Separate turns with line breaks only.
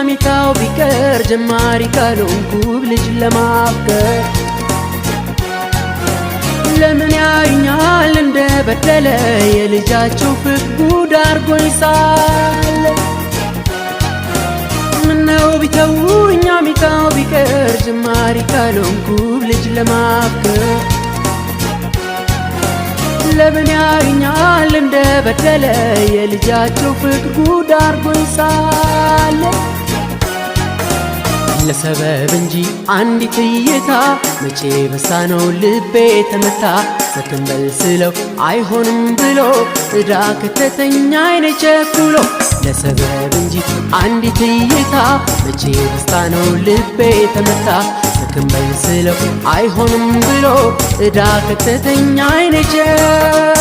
ሚካው ቢቀር ጀማሪ ካልሆንኩ ልጅ ለማፍቀር ለምን ያዩኛል እንደበደለ የልጃቸው ፍቅር ጉድ አርጎኝ ሳለ ምነው ቢተውኝ ሚካው ቢቀር ጀማሪ ካልሆንኩ ልጅ ለማፍቀር ለምን ያዩኛል እንደበደለ የልጃቸው ፍቅር ጉድ አርጎኝ ሳለ ለሰበብ እንጂ አንዲት እይታ መቼ በሳነው ልቤ ተመታ ሰክንበል ስለው አይሆንም ብሎ እዳ ከተተኛ አይኔ ቸኩሎ ለሰበብ እንጂ አንዲት እይታ መቼ በሳነው ልቤ ተመታ ሰክንበል ስለው አይሆንም ብሎ እዳ ከተተኛ አይኔ ቸኩሎ